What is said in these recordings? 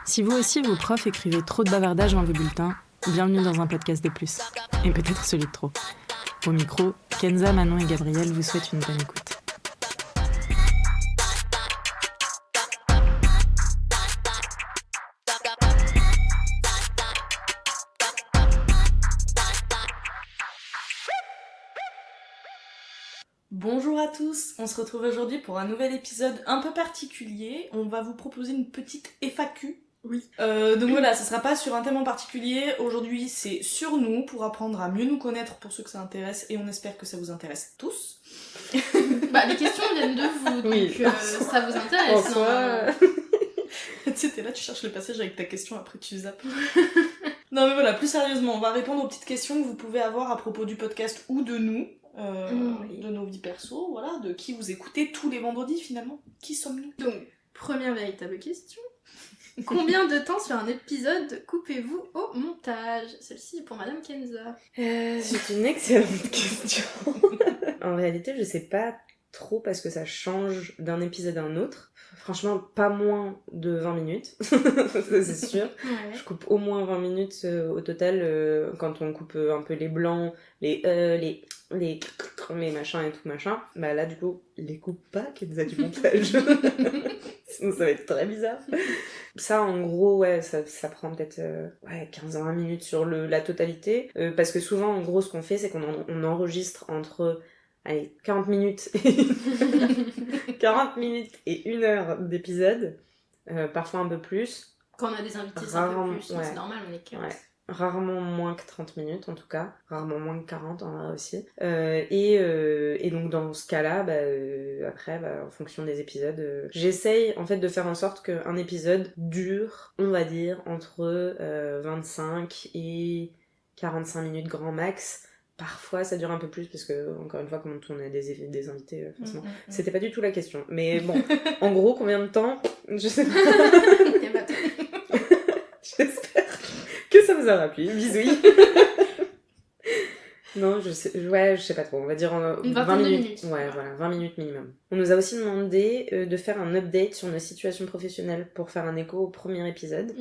Si vous aussi, vos profs écrivaient trop de bavardages dans vos bulletins, bienvenue dans un podcast de plus. Et peut-être celui de trop. Au micro, Kenza, Manon et Gabriel vous souhaitent une bonne écoute. Bonjour à tous, on se retrouve aujourd'hui pour un nouvel épisode un peu particulier. On va vous proposer une petite FAQ. Oui. Donc voilà, ça sera pas sur un thème en particulier. Aujourd'hui, c'est sur nous pour apprendre à mieux nous connaître pour ceux que ça intéresse et on espère que ça vous intéresse tous. Bah, les questions viennent de vous, donc Oui. ça vous intéresse. Tu sais, t'es là, tu cherches le passage avec ta question, après tu zappes. Non mais voilà, plus sérieusement, on va répondre aux petites questions que vous pouvez avoir à propos du podcast ou de nous. Oui. De nos vies perso, voilà, de qui vous écoutez tous les vendredis finalement. Qui sommes-nous ? Donc, première véritable question. Combien de temps sur un épisode coupez-vous au montage ? Celle-ci est pour Madame Kenza. C'est une excellente question. En réalité, je sais pas trop parce que ça change d'un épisode à un autre. Franchement, pas moins de 20 minutes, ça, c'est sûr. Ouais. Je coupe au moins 20 minutes au total quand on coupe un peu les blancs, les machins et tout machin. Bah là, du coup, les coupe pas, Kenza du montage. Sinon, ça va être très bizarre. Ça, en gros, ouais, ça prend peut-être 15-20 minutes sur la totalité. Parce que souvent, en gros, ce qu'on fait, c'est qu'on enregistre entre 40 minutes et 40 minutes et 1 heure d'épisode. Parfois un peu plus. Quand on a des invités, c'est un peu Rarement, plus, ouais. c'est normal, on est 15. Ouais. Rarement moins que 30 minutes en tout cas, rarement moins que 40 en vrai aussi. Et donc dans ce cas-là, après, en fonction des épisodes, j'essaye en fait de faire en sorte qu'un épisode dure, on va dire, entre 25 et 45 minutes grand max. Parfois ça dure un peu plus parce que, encore une fois, comme on a des invités, forcément. C'était pas du tout la question. Mais bon, en gros, combien de temps ? Je sais pas. Et bah, J'espère que ça vous aura plu. Bisous. Non, je sais pas trop. On va dire Une 20 vingtaine de minutes. minutes. Ouais, voilà, 20 minutes minimum. On nous a aussi demandé de faire un update sur nos situations professionnelles pour faire un écho au premier épisode.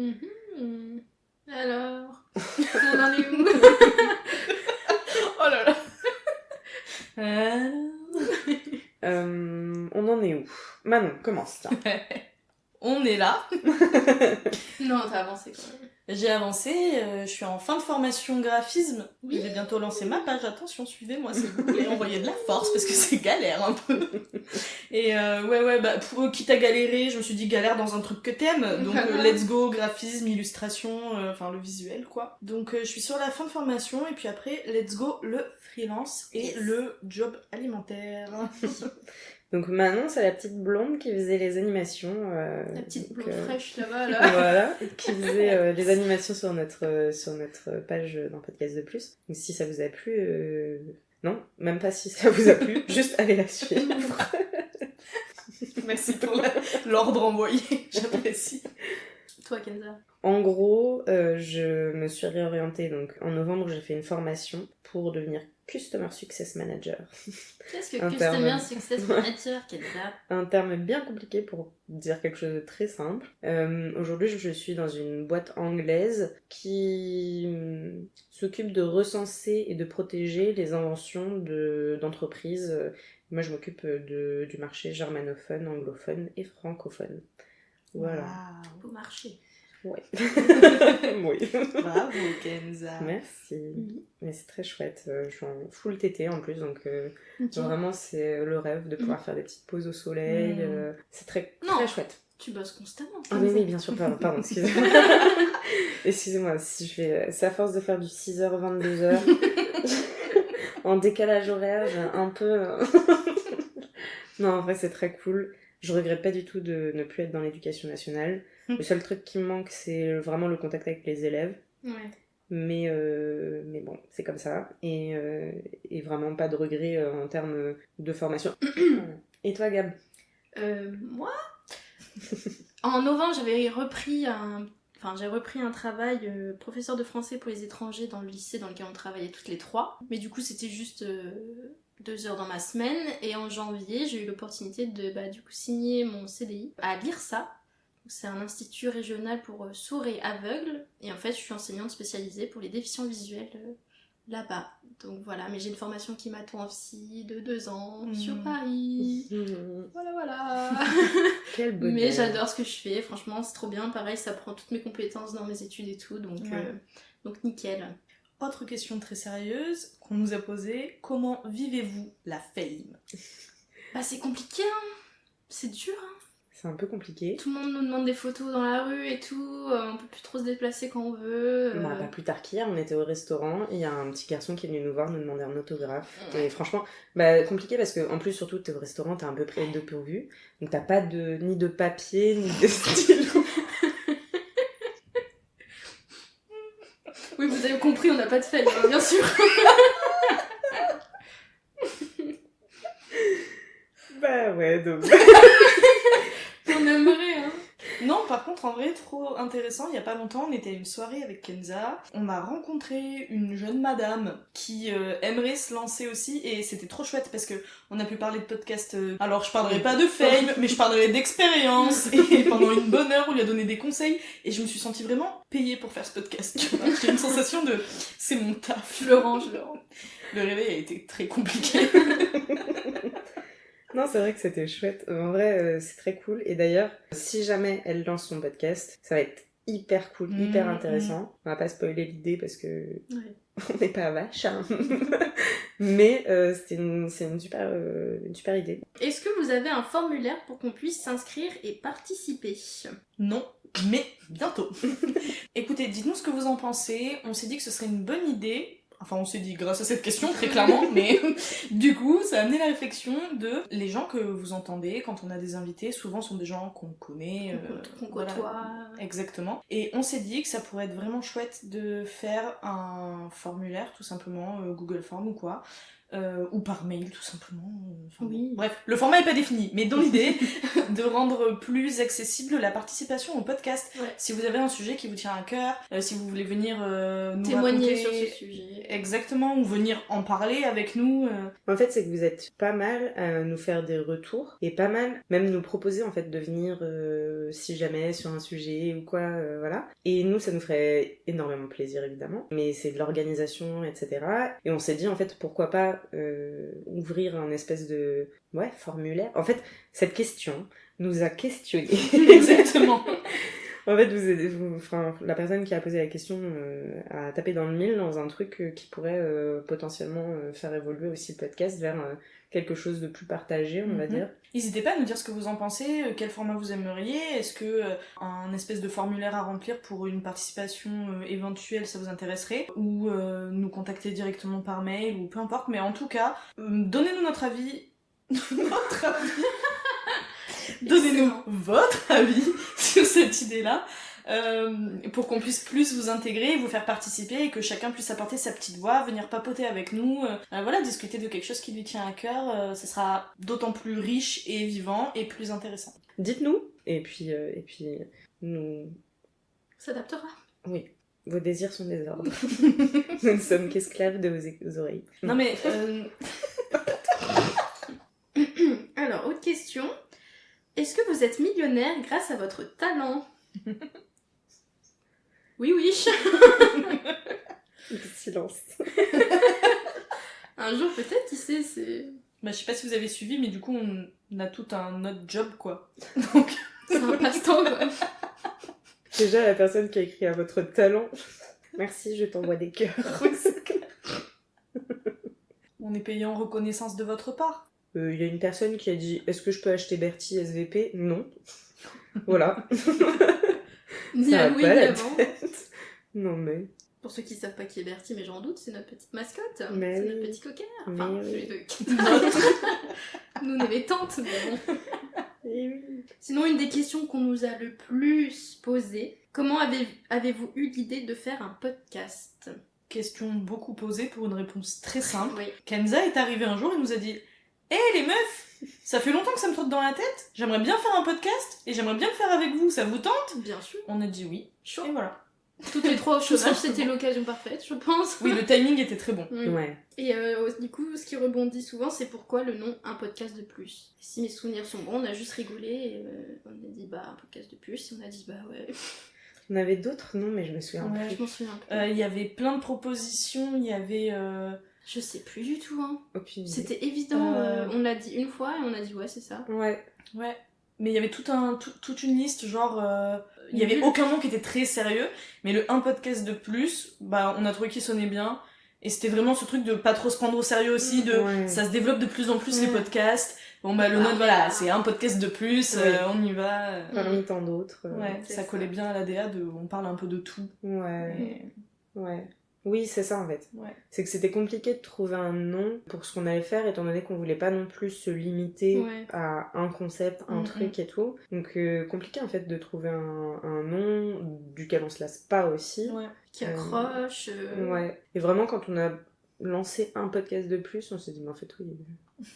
Alors, on en est où ? Oh là là. On en est où ? Manon, commence. Tiens. On est là. Non, t'as avancé quand même. J'ai avancé, je suis en fin de formation graphisme. Oui. Je vais bientôt lancer ma page, attention, suivez-moi s'il vous plaît, envoyez de la force parce que c'est galère un peu. Et quitte à galérer, je me suis dit galère dans un truc que t'aimes, donc let's go, graphisme, illustration, le visuel quoi. Donc je suis sur la fin de formation et puis après, let's go, le freelance et le job alimentaire. Donc Manon, c'est la petite blonde qui faisait les animations. La petite donc, blonde fraîche là-bas, là. Voilà, qui faisait les animations sur notre page d'un podcast de plus. Donc si ça vous a plu, non, même pas si ça vous a plu, juste allez la suivre. Merci pour l'ordre envoyé, j'apprécie. Toi, Kenza. En gros, je me suis réorientée, donc en novembre j'ai fait une formation pour devenir Customer Success Manager. Qu'est-ce que Un Customer terme. Success Manager, Kenza ? Un terme bien compliqué pour dire quelque chose de très simple. Aujourd'hui, je suis dans une boîte anglaise qui s'occupe de recenser et de protéger les inventions d'entreprises. Moi, je m'occupe du marché germanophone, anglophone et francophone. Voilà. Wow. Beau marché. Ouais. Oui. Bravo Kenza. Merci. Mais c'est très chouette. Je suis en full TT en plus, donc vraiment c'est le rêve de pouvoir faire des petites pauses au soleil. C'est très chouette. Tu bosses constamment. Ah oui, bien sûr, pardon, excusez-moi. Excusez-moi, si je fais... C'est à force de faire du 6h, 22h. En décalage horaire, j'ai un peu... Non, en vrai, c'est très cool. Je regrette pas du tout de ne plus être dans l'éducation nationale. Le seul truc qui me manque, c'est vraiment le contact avec les élèves. Ouais. Mais bon, c'est comme ça. Et vraiment pas de regrets en termes de formation. Et toi, Gab ? Moi En novembre, j'ai repris un travail professeur de français pour les étrangers dans le lycée dans lequel on travaillait toutes les trois. Mais du coup, c'était juste 2 heures dans ma semaine. Et en janvier, j'ai eu l'opportunité de signer mon CDI à l'IRSA, C'est un institut régional pour sourds et aveugles. Et en fait, je suis enseignante spécialisée pour les déficients visuels là-bas. Donc voilà, mais j'ai une formation qui m'attend aussi de 2 ans sur Paris. Voilà. Quel bonheur. Mais j'adore ce que je fais, franchement, c'est trop bien. Pareil, ça prend toutes mes compétences dans mes études et tout, donc nickel. Autre question très sérieuse qu'on nous a posée, comment vivez-vous la fame? Bah c'est compliqué, hein. C'est dur, hein. C'est un peu compliqué. Tout le monde nous demande des photos dans la rue et tout, on peut plus trop se déplacer quand on veut. Bah, pas plus tard qu'hier, on était au restaurant, il y a un petit garçon qui est venu nous voir, nous demander un autographe. Et franchement, compliqué parce que en plus, surtout, t'es au restaurant, t'es un peu pris de dépourvu. Donc t'as pas ni de papier, ni de stylo. Oui, vous avez compris, on n'a pas de fame, hein, bien sûr. Bah ouais, donc... On aimerait, hein. Non, par contre, en vrai, trop intéressant. Il y a pas longtemps, on était à une soirée avec Kenza. On a rencontré une jeune madame qui aimerait se lancer aussi, et c'était trop chouette parce que on a pu parler de podcast. Alors, je parlerai pas de fame, mais je parlerai d'expérience. Et pendant une bonne heure, on lui a donné des conseils, et je me suis sentie vraiment payée pour faire ce podcast. J'ai une sensation de c'est mon taf. Je le range. Le réveil a été très compliqué. Non, c'est vrai que c'était chouette. En vrai, c'est très cool. Et d'ailleurs, si jamais elle lance son podcast, ça va être hyper cool, hyper intéressant. On va pas spoiler l'idée parce que on n'est pas vache, hein. Mais c'est une super idée. Est-ce que vous avez un formulaire pour qu'on puisse s'inscrire et participer? Non, mais bientôt. Écoutez, dites-nous ce que vous en pensez. On s'est dit que ce serait une bonne idée. Enfin, on s'est dit grâce à cette question, très clairement, mais du coup, ça a amené la réflexion de les gens que vous entendez quand on a des invités, souvent sont des gens qu'on connaît. Qu'on côtoie. Voilà. Exactement. Et on s'est dit que ça pourrait être vraiment chouette de faire un formulaire, tout simplement, Google Form ou quoi. Ou par mail tout simplement. Oui. Bref, le format est pas défini, mais dans l'idée de rendre plus accessible la participation au podcast. Ouais. Si vous avez un sujet qui vous tient à cœur, si vous voulez venir nous témoigner raconter... sur ce sujet. Exactement, ou venir en parler avec nous. En fait, c'est que vous êtes pas mal à nous faire des retours et pas mal même nous proposer en fait de venir si jamais sur un sujet ou quoi, voilà. Et nous, ça nous ferait énormément plaisir évidemment, mais c'est de l'organisation, etc. Et on s'est dit en fait pourquoi pas ouvrir un espèce de formulaire. En fait, cette question nous a questionné. Exactement. En fait, la personne qui a posé la question a tapé dans le mille dans un truc qui pourrait potentiellement faire évoluer aussi le podcast vers quelque chose de plus partagé, on va dire. N'hésitez pas à nous dire ce que vous en pensez, quel format vous aimeriez, est-ce que un espèce de formulaire à remplir pour une participation éventuelle ça vous intéresserait, ou nous contacter directement par mail, ou peu importe, mais en tout cas, donnez-nous notre avis. Donnez-nous votre avis sur cette idée-là. Pour qu'on puisse plus vous intégrer, vous faire participer et que chacun puisse apporter sa petite voix, venir papoter avec nous, voilà, discuter de quelque chose qui lui tient à cœur, ça sera d'autant plus riche et vivant et plus intéressant. Dites-nous, et puis nous... S'adaptera. Oui, vos désirs sont des ordres. Nous ne sommes qu'esclaves de vos oreilles. Non mais... Alors, autre question. Est-ce que vous êtes millionnaire grâce à votre talent? Oui. Le silence. Un jour peut-être, qui sait, c'est... Bah je sais pas si vous avez suivi, mais du coup on a tout un autre job quoi. Donc... c'est un passe-temps quoi. Déjà la personne qui a écrit à votre talent, merci, je t'envoie des cœurs. On est payé en reconnaissance de votre part. Il y a une personne qui a dit, est-ce que je peux acheter Bertie SVP? Non. Voilà. Ni Ça à va Louis, pas ni la avant. tête. Non mais... Pour ceux qui savent pas qui est Bertie, mais j'en doute, c'est notre petite mascotte. Mais c'est oui. notre petit cocker. Mais Enfin, oui. nous on est les tantes, mais bon. Eh oui. Sinon, une des questions qu'on nous a le plus posées, comment avez-vous eu l'idée de faire un podcast? Question beaucoup posée pour une réponse très simple. Oui. Kenza est arrivée un jour et nous a dit « Hé les meufs, ça fait longtemps que ça me trotte dans la tête, j'aimerais bien faire un podcast et j'aimerais bien le faire avec vous, ça vous tente ?» Bien sûr. On a dit oui, Chaud. et voilà. toutes les 3 au chômage, c'était l'occasion parfaite, je pense. Oui, le timing était très bon. Oui. Ouais. Et du coup, ce qui rebondit souvent, c'est pourquoi le nom Un podcast de plus. Si mes souvenirs sont bons, on a juste rigolé et on a dit un podcast de plus, et on a dit ouais. On avait d'autres noms, mais je me souviens Ouais. Je m'en souviens plus. Il y avait plein de propositions, il y avait... Je sais plus du tout, hein. aucune idée. C'était évident, on l'a dit une fois et on a dit ouais, c'est ça. Ouais. Ouais. Mais il y avait toute une liste, genre... Il y avait aucun nom qui était très sérieux, mais le Un podcast de plus, bah on a trouvé qu'il sonnait bien. Et c'était vraiment ce truc de pas trop se prendre au sérieux aussi, de Ouais. ça se développe de plus en plus les podcasts. Bon bah le Ah, nôtre, voilà, c'est un podcast de plus, Oui. on y va. Parmi tant d'autres. Ouais, c'est ça ça. collait bien à l'ADA, on parle un peu de tout. Ouais. Et- Ouais. Oui, c'est ça en fait. Ouais. C'est que c'était compliqué de trouver un nom pour ce qu'on allait faire, étant donné qu'on voulait pas non plus se limiter Ouais. à un concept, un Mhm. truc et tout. Donc compliqué en fait de trouver un nom duquel on se lasse pas aussi. Ouais. Qui accroche. Ouais. Et vraiment quand on a lancé un podcast de plus, on s'est dit mais en fait oui.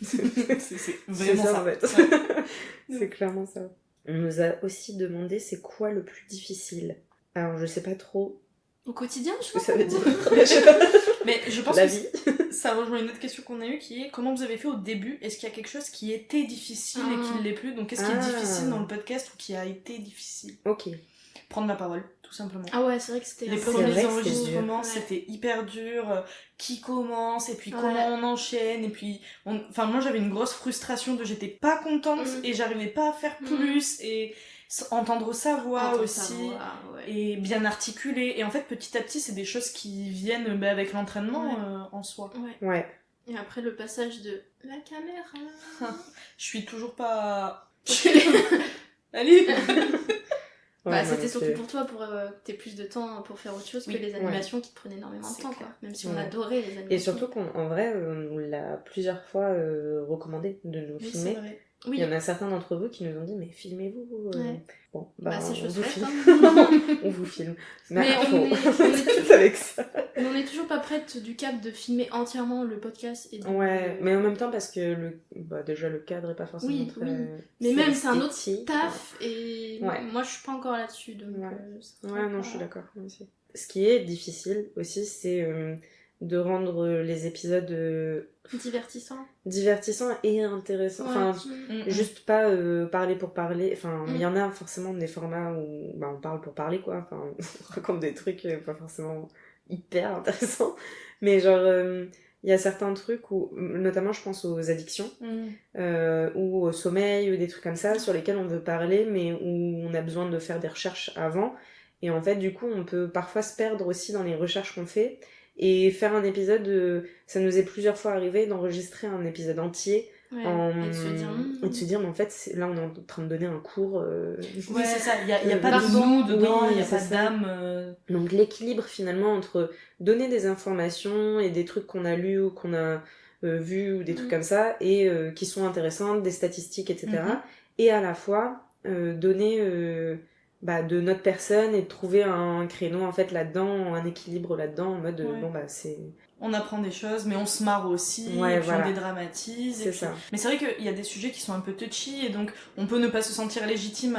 c'est vraiment ça, ça. en fait. Ouais. C'est clairement ça. On nous a aussi demandé c'est quoi le plus difficile. Alors je sais pas trop Au quotidien, je ce que pense. ça veut dire. Mais je pense La que vie. ça rejoint une autre question qu'on a eue qui est comment vous avez fait au début? Est-ce qu'il y a quelque chose qui était difficile et qui ne l'est plus? Donc qu'est-ce qui est difficile dans le podcast ou qui a été difficile? Ok. Prendre la parole, tout simplement. Ah ouais, c'est vrai que c'était Les un peu vrai premiers que enregistrements, c'était dur. c'était hyper dur. Qui commence et puis Ouais. comment on enchaîne et puis enfin moi j'avais une grosse frustration de j'étais pas contente Mm. et j'arrivais pas à faire plus et entendre sa voix Entendre aussi sa voix, ouais. et bien articuler et en fait petit à petit c'est des choses qui viennent avec l'entraînement Ouais. en soi. Ouais. Ouais. Et après le passage de la caméra. Je suis toujours pas Allez. Ouais, Bah, non, c'était mais surtout c'est- pour toi, pour que t'aies plus de temps pour faire autre chose Oui, que les animations qui te prenaient énormément de C'est temps, clair. quoi. Même si on Ouais. adorait les animations. Et surtout qu'en vrai, on nous l'a plusieurs fois recommandé de nous Oui, c'est filmer. vrai. Oui, Il y en a certains d'entre vous qui nous ont dit mais filmez-vous. Ouais. Bon, bah, c'est on chose vous faite. filme. Hein. On vous filme. Mais après, on faut- est C'est avec ça. Mais on est toujours pas prête du cap de filmer entièrement le podcast. Et de... Ouais, mais en même temps parce que déjà le cadre est pas forcément Oui, très. oui. Mais même c'est un autre esthétique. taf et Ouais. moi je suis pas encore là-dessus. Donc, Ouais. ça Ouais, sera non, pas- je suis d'accord. Moi aussi. Ce qui est difficile aussi, c'est de rendre les épisodes Divertissant. divertissants et intéressants. Ouais. Enfin, Mm, juste pas parler pour parler. Enfin, il Mm. y en a forcément des formats où on parle pour parler, quoi. Enfin, on raconte des trucs pas forcément hyper intéressants. Mais genre, il y a certains trucs où, notamment je pense aux addictions, ou au sommeil, ou des trucs comme ça, sur lesquels on veut parler, mais où on a besoin de faire des recherches avant. Et en fait, du coup, on peut parfois se perdre aussi dans les recherches qu'on fait. Et faire un épisode, ça nous est plusieurs fois arrivé d'enregistrer un épisode entier Ouais. et Et de se dire. de se dire mais en fait là on est en train de donner un cours Oui, c'est ça, il y a pas de Pardon. nous dedans, il y a c'est pas ça. d'âme. donc l'équilibre finalement entre donner des informations et des trucs qu'on a lus ou qu'on a vus ou des trucs comme ça et qui sont intéressantes, des statistiques etc. Mhm. Et à la fois donner de notre personne et de trouver un créneau en fait là-dedans, un équilibre là-dedans en mode Ouais. bon bah c'est On apprend des choses, mais on se marre aussi, Ouais, et puis voilà. on dédramatise. c'est et puis- ça. Mais c'est vrai qu'il y a des sujets qui sont un peu touchy, et donc on peut ne pas se sentir légitime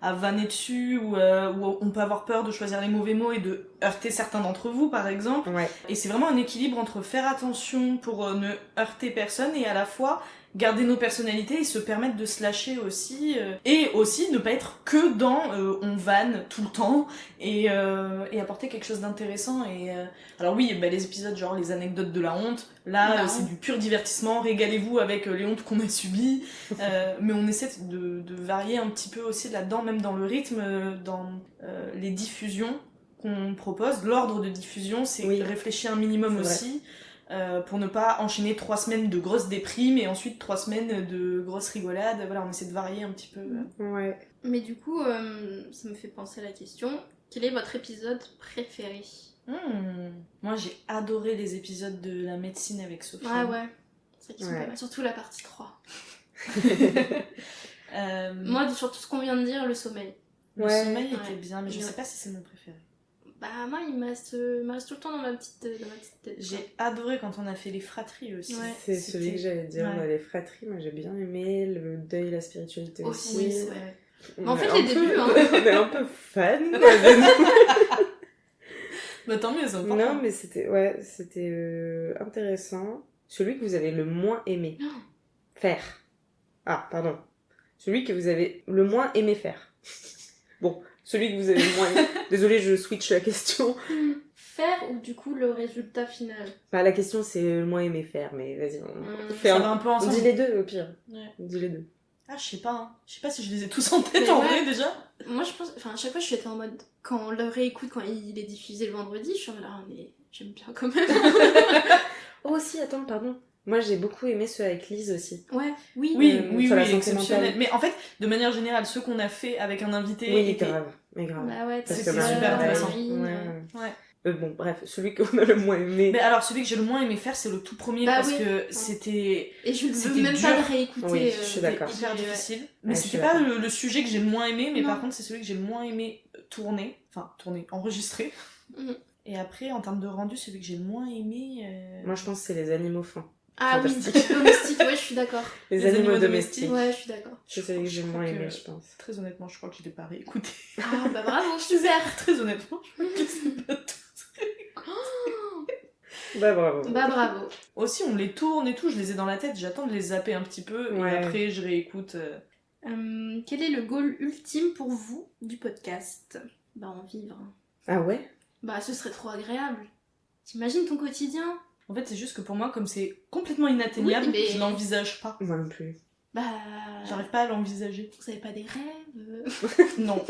à vanner dessus, ou on peut avoir peur de choisir les mauvais mots et de heurter certains d'entre vous, par exemple. Ouais. Et c'est vraiment un équilibre entre faire attention pour ne heurter personne, et à la fois garder nos personnalités et se permettre de se lâcher aussi, et aussi ne pas être que dans on vanne tout le temps, et apporter quelque chose d'intéressant. Alors oui, les épisodes genre les anecdotes de la honte, là Marrant. c'est du pur divertissement, régalez-vous avec les hontes qu'on a subies, mais on essaie de varier un petit peu aussi là-dedans, même dans le rythme, dans les diffusions qu'on propose, l'ordre de diffusion, c'est Oui. réfléchir un minimum C'est vrai. aussi, pour ne pas enchaîner 3 semaines de grosses déprimes et ensuite 3 semaines de grosses rigolades. Voilà, on essaie de varier un petit peu. Ouais. Mais du coup, ça me fait penser à la question quel est votre épisode préféré? Moi j'ai adoré les épisodes de la médecine avec Sophie. Ouais. C'est qu'ils sont Ouais. pas mal. Surtout la partie 3. Euh, Moi, sur tout ce qu'on vient de dire, le sommeil. le Ouais. sommeil Ouais. était bien, mais je Ouais. sais pas si c'est mon préféré. Bah, moi, il me reste tout le temps dans ma petite tête. J'ai adoré quand on a fait les fratries aussi. Ouais. C'est C'était- celui que j'allais dire, Ouais. les fratries, moi j'ai bien aimé, le deuil et la spiritualité aussi. Oui, Ouais. Mais en fait, On est les un débuts, peu- hein. On est un peu fan. Bah tant mieux, c'est important. Non, mais c'était intéressant. Celui que vous avez le moins aimé faire. Ah, pardon. Celui que vous avez le moins aimé faire. Bon, celui que vous avez le moins aimé. Désolée, je switch la question. Faire ou du coup le résultat final? Bah, la question, c'est le moins aimé faire, mais vas-y, on fait Ça va un peu on ensemble. dit les deux, au pire. Ouais. On dit les deux. Ah, je sais pas, hein. Je sais pas si je les ai tous en tête Mais en ouais. vrai déjà. Moi je pense, enfin à chaque fois je suis en mode, quand on le réécoute, quand il est diffusé le vendredi, je suis en mode, ah mais j'aime bien quand même. Oh, si, attends, pardon. Moi, j'ai beaucoup aimé ceux avec Lise aussi. Ouais, oui. Oui, sur la santé exceptionnel. mentale. Mais en fait, de manière générale, ceux qu'on a fait avec un invité Oui, étaient- grave. Mais grave. Bah ouais, Parce c'était que, super ouais, intéressant. ouais. Ouais. Bon, bref, celui qu'on a le moins aimé. Mais alors, celui que j'ai le moins aimé faire, c'est le tout premier Bah parce oui. que c'était Et je ne C'était veux même dur. pas le réécouter. Oui, je suis d'accord. hyper Ouais. difficile. Ouais, Mais je c'était suis pas d'accord. le sujet que j'ai le moins aimé, mais Non. par contre, c'est celui que j'ai le moins aimé tourner. Enfin, tourner, enregistrer. Mhm. Et après, en termes de rendu, celui que j'ai le moins aimé. Moi, je pense que c'est les animaux fins. Ah oui, Fantastique. domestique, ouais, je suis d'accord. Les, Les animaux animaux domestiques. Ouais, je suis d'accord. C'est celui que j'ai le moins crois que- aimé, je pense. Très honnêtement, je crois que je l'ai pas réécouté. Ah bah bravo, super. Très honnêtement, je crois que je l'ai pas tous. Bah, bravo. Bah bravo. Aussi, on les tourne et tout, je les ai dans la tête, j'attends de les zapper un petit peu Ouais. et après je réécoute. Quel est le goal ultime pour vous du podcast? Bah en vivre. Ah ouais? Bah ce serait trop agréable. T'imagines ton quotidien? En fait, c'est juste que pour moi, comme c'est complètement inatteignable, Oui, mais- je l'envisage pas. Moi non plus. Bah... J'arrive pas à l'envisager. Vous avez pas des rêves? Non.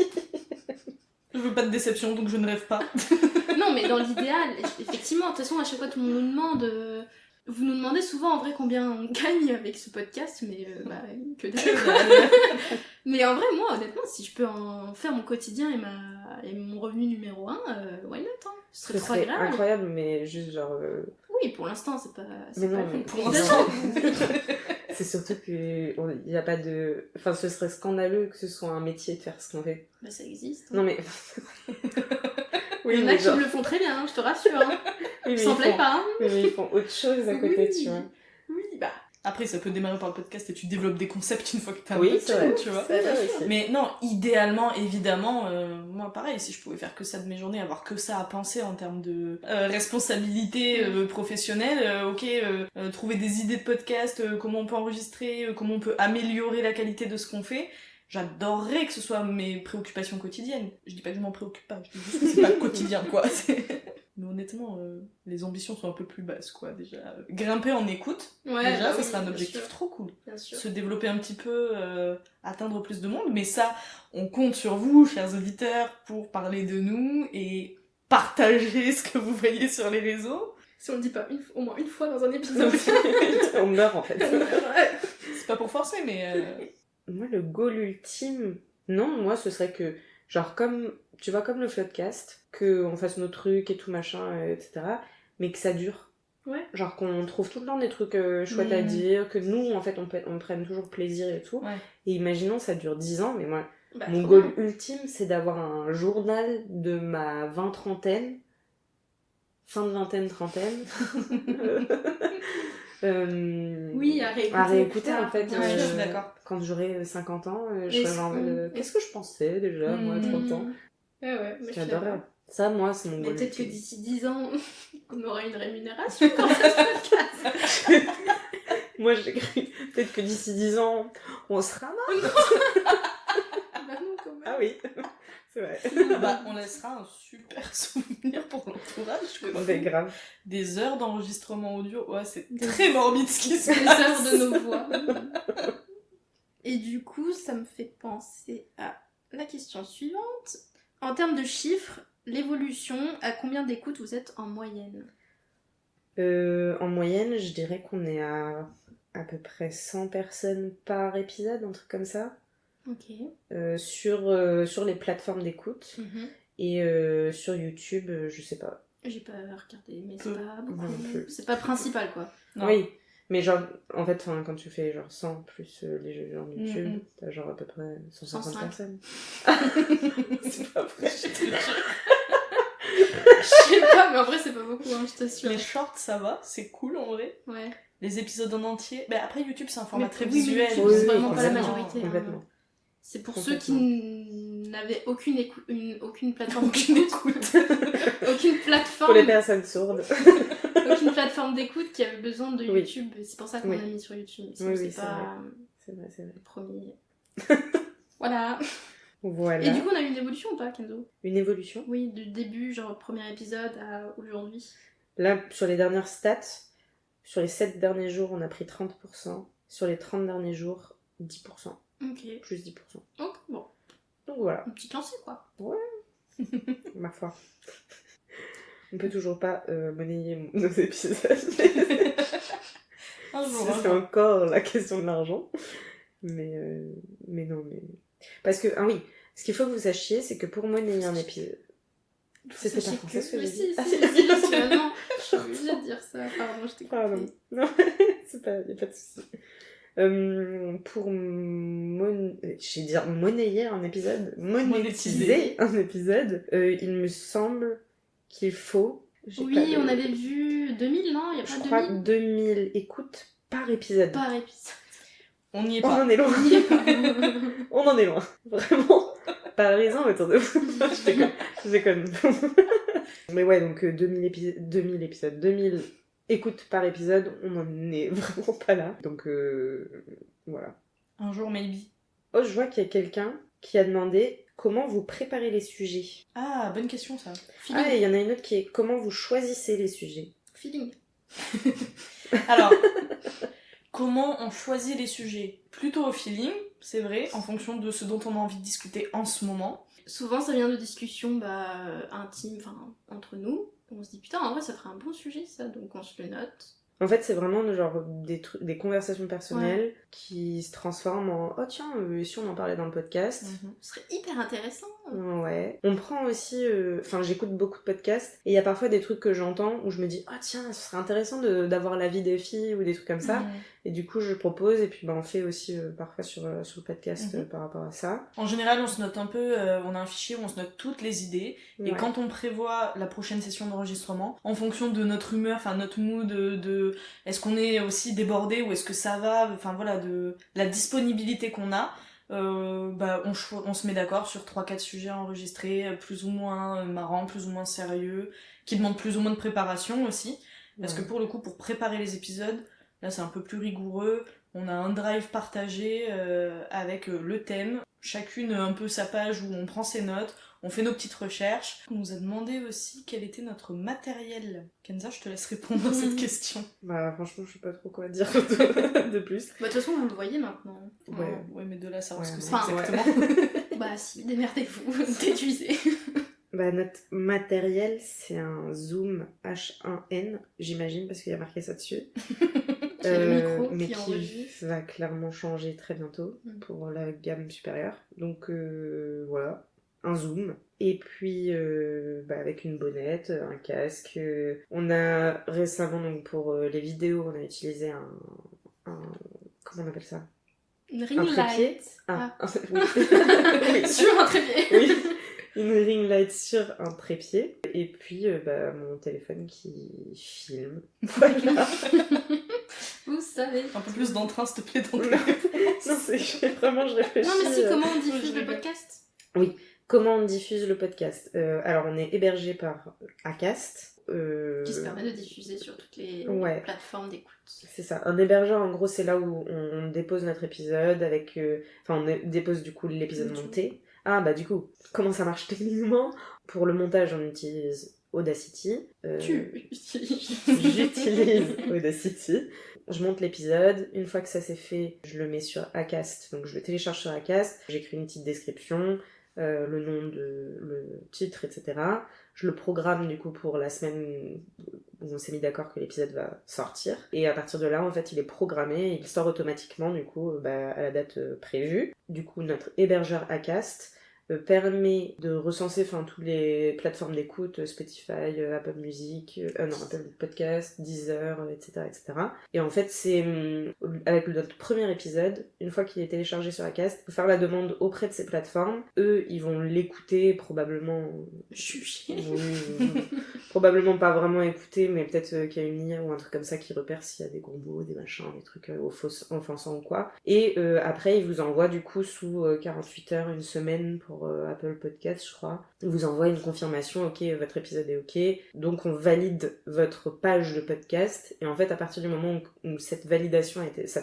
Je veux pas de déception, donc je ne rêve pas. Non mais dans l'idéal, effectivement, de toute façon à chaque fois tout le monde nous demande... Vous nous demandez souvent en vrai combien on gagne avec ce podcast, mais bah que dalle. Mais en vrai, moi honnêtement, si je peux en faire mon quotidien et mon revenu numéro 1, why not hein? Ce serait Ce trop serait agréable. incroyable, mais juste genre. Oui, pour l'instant, c'est pas... Mais non, pas mais pour non. l'instant. C'est surtout qu'il n'y a pas de. Enfin, ce serait scandaleux que ce soit un métier de faire ce qu'on fait. Bah ça existe. hein. Non, mais. Il y en a qui le font très bien, hein, je te rassure. Hein. oui, mais S'en plaît pas. Hein. Oui, mais ils font autre chose à côté, Oui. tu vois. Oui, bah... Après, ça peut démarrer par le podcast et tu développes des concepts une fois que t'as un Oui, peu c'est vrai. tu vois. C'est vrai aussi. Mais non, idéalement, évidemment, moi pareil, si je pouvais faire que ça de mes journées, avoir que ça à penser en termes de responsabilité professionnelle, trouver des idées de podcast, comment on peut enregistrer, comment on peut améliorer la qualité de ce qu'on fait, j'adorerais que ce soit mes préoccupations quotidiennes. Je dis pas que je m'en préoccupe pas, je dis juste que c'est pas quotidien, quoi. Mais honnêtement, les ambitions sont un peu plus basses, quoi, déjà. Grimper en écoute, Ouais, déjà, bah ça oui, serait un bien objectif sûr, trop cool. bien sûr. Se développer un petit peu, atteindre plus de monde, mais ça, on compte sur vous, chers auditeurs, pour parler de nous et partager ce que vous voyez sur les réseaux. Si on le dit pas au moins une fois dans un épisode. On meurt en fait. C'est pas pour forcer, mais... Moi, le goal ultime, non, moi, ce serait que, genre, comme, tu vois, comme le Floodcast, qu'on fasse nos trucs et tout machin, etc., mais que ça dure. Ouais. Genre qu'on trouve tout le temps des trucs chouettes à dire, que nous, en fait, on prenne toujours plaisir et tout. Ouais. Et imaginons, ça dure 10 ans, mais moi, Bah, mon trop goal bien. ultime, c'est d'avoir un journal de ma vingtaine, fin de vingtaine, trentaine. Oui, à réécouter. à réécouter ça, en fait bien Ouais, sûr. je suis d'accord. quand j'aurai 50 ans je Et serai genre qu'est-ce que je pensais déjà moi à 30 ans Ouais, ouais, moi, je suis j'adorais d'accord. ça moi c'est mon Mais goal peut-être que ultime. d'ici 10 ans, on aura une rémunération quand ça se podcast. Moi j'ai cru peut-être que d'ici 10 ans on sera mort. Bah non, quand même. Ah oui c'est vrai Bah, on laissera un super souvenir pour l'entourage, quoi. c'est grave Des heures d'enregistrement audio, ouais, c'est très morbide ce qui se Des passe. heures de nos voix. Et du coup, ça me fait penser à la question suivante. En termes de chiffres, l'évolution, à combien d'écoutes vous êtes en moyenne? en moyenne je dirais qu'on est à peu près 100 personnes par épisode un truc comme ça Ok. sur les plateformes d'écoute et sur YouTube je sais pas. J'ai pas regardé, mais Peu. c'est pas beaucoup. Non plus. C'est pas principal, quoi. Non. Oui, mais genre, en fait, quand tu fais genre 100 plus les gens de YouTube, Mhm. t'as genre à peu près 150 105. personnes. C'est pas vrai, je te jure. Je sais pas, mais en vrai, c'est pas beaucoup, hein, je t'assure. Les shorts, ça va, c'est cool en vrai. Ouais. Les épisodes en entier. Bah, après, YouTube, c'est un format Mais très oui, mais visuel. YouTube, Oui, c'est vraiment pas la complètement, majorité. hein. complètement. C'est pour ceux qui n'avaient aucune plateforme Aucune écoute. aucune Pour plateforme. les personnes sourdes. Aucune plateforme d'écoute qui avait besoin de Oui. YouTube. C'est pour ça qu'on Oui. a mis sur YouTube. Oui, C'est c'est pas C'est vrai, c'est vrai. le premier. Voilà. Voilà. Et du coup, on a eu une évolution ou pas, Kenzo? Une évolution. Oui, du début, genre premier épisode à aujourd'hui. Là, sur les dernières stats, sur les 7 derniers jours, on a pris 30%. Sur les 30 derniers jours, 10%. Ok. Plus 10%. Donc, bon, Donc voilà, une petite lancée quoi. ma foi. On peut toujours pas monnayer nos épisodes. Un jour, C'est encore la question de l'argent. Mais non, mais... Parce que, ah oui, ce qu'il faut que vous sachiez, c'est que pour monnayer un épisode... C'était pas français ce que j'ai dit. Si, finalement, je suis obligée de dire ça. Pardon, je t'ai coupé. Pardon. Non, c'est pas... Y a pas de souci. Je vais dire monnayer un épisode, monétiser un épisode, il me semble qu'il faut... Oui, on avait vu 2000, non? Y a Je pas crois 2000 2000 écoutes par épisode. par épisode. On n'y est On pas. en est loin. On y est pas. On en est loin. Vraiment. Parlez-en autour de vous. Je déconne. Mais ouais, donc 2000 épisodes, 2000 écoutes par épisode, on en est vraiment pas là. Donc voilà. Un jour, maybe. Oh, je vois qu'il y a quelqu'un qui a demandé comment vous préparez les sujets. Ah, bonne question ça. Feeling. Ah, et il y en a une autre qui est comment vous choisissez les sujets. Feeling. Alors, comment on choisit les sujets? Plutôt au feeling, c'est vrai, en fonction de ce dont on a envie de discuter en ce moment. Souvent, ça vient de discussions intimes, entre nous. On se dit, putain, en vrai, ça ferait un bon sujet, ça, donc on se le note. En fait, c'est vraiment genre des conversations personnelles qui se transforment en oh tiens, si on en parlait dans le podcast. Ce serait hyper intéressant. Ouais. On prend aussi. Enfin, j'écoute beaucoup de podcasts et il y a parfois des trucs que j'entends où je me dis ah tiens, ce serait intéressant d'avoir l'avis des filles ou des trucs comme ça. Et du coup, je propose et puis on fait aussi parfois sur le podcast par rapport à ça. En général, on se note un peu, on a un fichier où on se note toutes les idées. Et quand on prévoit la prochaine session d'enregistrement, en fonction de notre humeur, enfin notre mood, de est-ce qu'on est aussi débordé ou est-ce que ça va, enfin voilà, de la disponibilité qu'on a, on se met d'accord sur 3-4 sujets à enregistrer, plus ou moins marrants, plus ou moins sérieux, qui demandent plus ou moins de préparation aussi. Parce que pour le coup, pour préparer les épisodes, là c'est un peu plus rigoureux. On a un drive partagé avec le thème, chacune un peu sa page où on prend ses notes, on fait nos petites recherches. On nous a demandé aussi quel était notre matériel. Kenza, je te laisse répondre à cette question. Bah franchement, je sais pas trop quoi dire de plus. Bah, de toute façon, vous le voyez maintenant. Ouais, mais de là savoir ce que c'est Enfin, exactement. Bah si, démerdez-vous, déduisez. Bah notre matériel, c'est un Zoom H1N, j'imagine, parce qu'il y a marqué ça dessus. Qui est le micro mais qui qui enregistre. va clairement changer très bientôt pour la gamme supérieure. Donc voilà, un zoom. Et puis avec une bonnette, un casque. On a récemment, donc pour les vidéos, on a utilisé un comment on appelle ça? Une Un ring trépied. light. Ah, oui. Oui. Sur un trépied. Oui. Une ring light sur un trépied. Et puis mon téléphone qui filme. Voilà. Vous savez. Un peu plus d'entrain, s'il te plaît, dans le Non, vraiment, je réfléchis. Non mais si, comment on je diffuse le rigole. podcast? Oui, comment on diffuse le podcast Alors, on est hébergé par Acast. Qui se permet de diffuser sur toutes les plateformes d'écoute. C'est ça. Un hébergeur, en gros, c'est là où on dépose notre épisode avec... Enfin, dépose du coup l'épisode monté. Ah, bah du coup, comment ça marche techniquement? Pour le montage, on utilise Audacity. Tu utilises. J'utilise Audacity. Je monte l'épisode. Une fois que ça c'est fait, je le mets sur Acast. Donc je le télécharge sur Acast. J'écris une petite description, le nom le titre, etc. Je le programme du coup pour la semaine où on s'est mis d'accord que l'épisode va sortir. Et à partir de là, en fait, il est programmé. Il sort automatiquement du coup à la date prévue. Du coup, notre hébergeur Acast permet de recenser toutes les plateformes d'écoute, Spotify, Apple Music, Apple Podcast, Deezer, etc., etc. Et en fait, c'est avec notre premier épisode, une fois qu'il est téléchargé sur Acast, faut faire la demande auprès de ces plateformes. Eux, ils vont l'écouter, probablement... Juger. Oui, probablement pas vraiment écouter, mais peut-être qu'il y a une IA ou un truc comme ça qui repère s'il y a des gros mots, des machins, des trucs offensants ou quoi. Et après, ils vous envoient du coup sous 48 heures, une semaine pour pour Apple Podcast, je crois. Il vous envoie une confirmation, ok, votre épisode est ok. Donc on valide votre page de podcast. Et en fait, à partir du moment où cette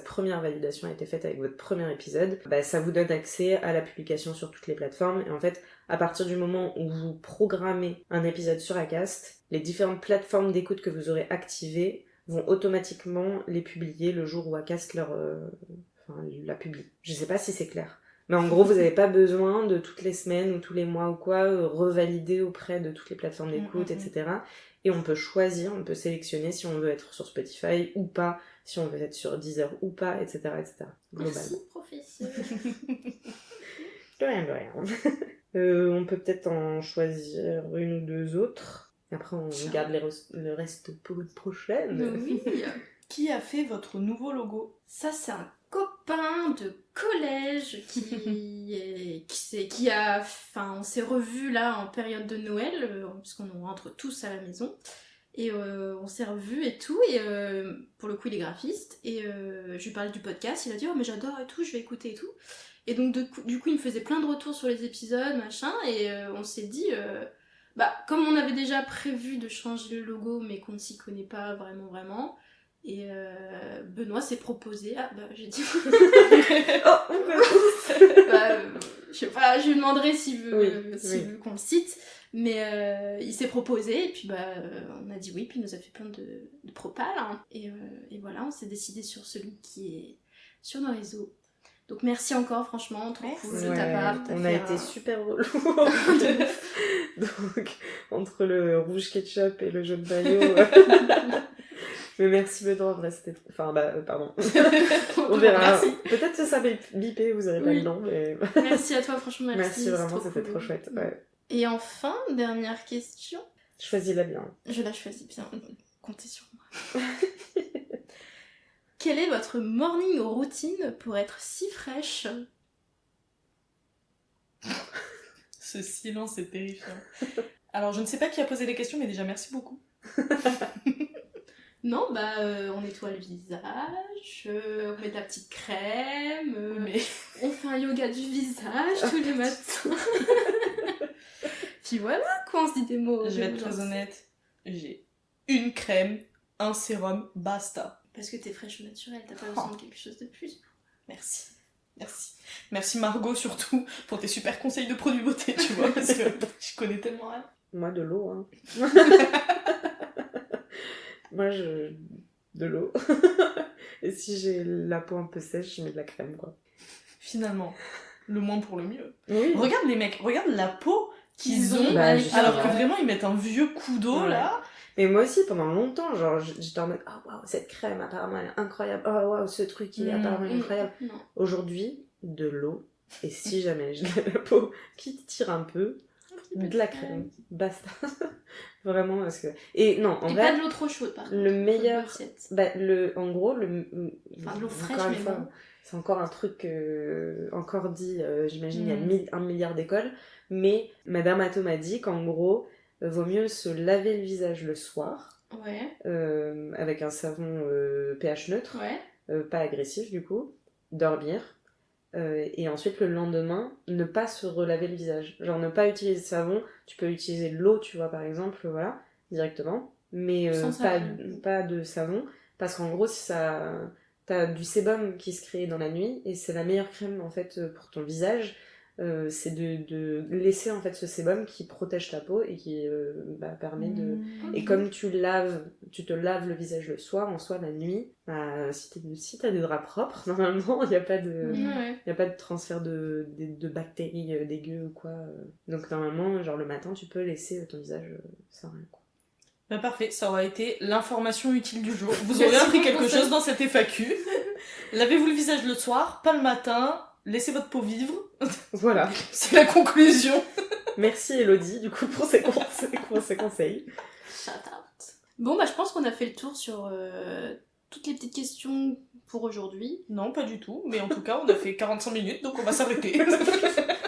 première validation a été faite avec votre premier épisode, bah, ça vous donne accès à la publication sur toutes les plateformes. Et en fait, à partir du moment où vous programmez un épisode sur Acast, les différentes plateformes d'écoute que vous aurez activées vont automatiquement les publier le jour où Acast la publie. Je sais pas si c'est clair. Mais en gros, vous n'avez pas besoin de toutes les semaines ou tous les mois ou quoi revalider auprès de toutes les plateformes d'écoute, etc. Et on peut choisir, on peut sélectionner si on veut être sur Spotify ou pas, si on veut être sur Deezer ou pas, etc. Globalement. Merci, professeur. De rien. On peut peut-être en choisir une ou deux autres. Après, on garde le reste pour une prochaine. Oui. Qui a fait votre nouveau logo? Ça, c'est un copain de collège on s'est revus là en période de Noël, puisqu'on rentre tous à la maison. Et on s'est revus et tout, et pour le coup il est graphiste, et je lui parlais du podcast, il a dit « Oh mais j'adore et tout, je vais écouter et tout ». Et donc du coup il me faisait plein de retours sur les épisodes, machin, et on s'est dit... comme on avait déjà prévu de changer le logo, mais qu'on ne s'y connaît pas vraiment, et Benoît s'est proposé. J'ai dit. Je sais pas, je lui demanderai s'il veut qu'on le cite, mais il s'est proposé, et puis on a dit oui, puis il nous a fait plein de propals, hein, et voilà, on s'est décidé sur celui qui est sur nos réseaux. Donc merci encore, franchement, trop cool de ta part. On a été super relou. Donc, entre le rouge ketchup et le jaune maillot. Mais merci Benoît, en vrai, c'était... pardon. On verra. Merci. Peut-être que ça va biper, vous aurez pas le nom, mais... Merci à toi, franchement, merci. Merci, vraiment, c'était trop chouette. Ouais. Et enfin, dernière question. Choisis-la bien. Je la choisis bien. Comptez sur moi. Quelle est votre morning routine pour être si fraîche? Ce silence est terrifiant. Alors, je ne sais pas qui a posé les questions, mais déjà, merci beaucoup. Non, on nettoie le visage, on met de la petite crème, on fait un yoga du visage tous les matins. Puis voilà, quoi, on se dit des mots. Je vais être très honnête, j'ai une crème, un sérum, basta. Parce que t'es fraîche au naturel, t'as pas besoin de quelque chose de plus. Merci. Merci Margot surtout pour tes super conseils de produits beauté, tu vois, parce que je connais tellement rien. Moi, de l'eau, hein. Moi, de l'eau. Et si j'ai la peau un peu sèche, je mets de la crème, quoi. Finalement, le moins pour le mieux. Oui. Regarde les mecs, regarde la peau qu'ils ont, justement. alors que vraiment ils mettent un vieux coup d'eau, là. Mais moi aussi, pendant longtemps, genre, j'étais en mode « Oh, waouh, cette crème, apparemment, elle est incroyable. Oh, waouh, ce truc, il est apparemment incroyable. » Aujourd'hui, de l'eau. Et si jamais j'ai la peau qui tire un peu, de la crème. Basta. Vraiment, parce que... Et non, en vrai... pas de l'eau trop chaude, par contre. Le meilleur... en gros, de l'eau fraîche, mais bon. C'est encore un truc encore dit, j'imagine, il y a 1 milliard d'écoles. Mais Madame Atto m'a dit qu'en gros... vaut mieux se laver le visage le soir, avec un savon pH neutre, pas agressif du coup, dormir, et ensuite le lendemain, ne pas se relaver le visage. Genre ne pas utiliser de savon, tu peux utiliser de l'eau, tu vois, par exemple, voilà, directement, mais pas de savon, parce qu'en gros, si ça... t'as du sébum qui se crée dans la nuit, et c'est la meilleure crème en fait pour ton visage. C'est de laisser en fait ce sébum qui protège ta peau et qui permet de... Et comme tu te laves le visage le soir, en soi la nuit, si t'as des draps propres, normalement il n'y a pas de transfert de bactéries dégueu ou quoi. Donc normalement, genre le matin, tu peux laisser ton visage sans rien, quoi. Parfait, ça aura été l'information utile du jour. Vous aurez appris quelque chose dans cette FAQ. Lavez-vous le visage le soir, pas le matin. Laissez votre peau vivre. Voilà. C'est la conclusion. Merci Elodie, du coup, pour ces conseils. Shout out. Bon, je pense qu'on a fait le tour sur toutes les petites questions pour aujourd'hui. Non, pas du tout. Mais en tout cas, on a fait 45 minutes, donc on va s'arrêter.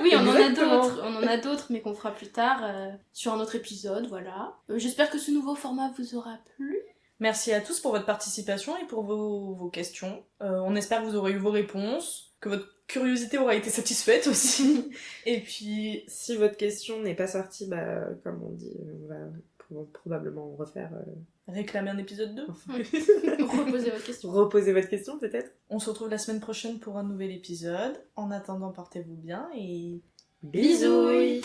Oui, on en a d'autres, mais qu'on fera plus tard sur un autre épisode, voilà. J'espère que ce nouveau format vous aura plu. Merci à tous pour votre participation et pour vos questions. On espère que vous aurez eu vos réponses. que votre curiosité aura été satisfaite aussi. Et puis, Si votre question n'est pas sortie, bah, comme on dit, on va probablement refaire. réclamez un épisode 2. Reposez votre question. Reposer votre question, peut-être. On se retrouve la semaine prochaine pour un nouvel épisode. En attendant, portez-vous bien et... Bisous.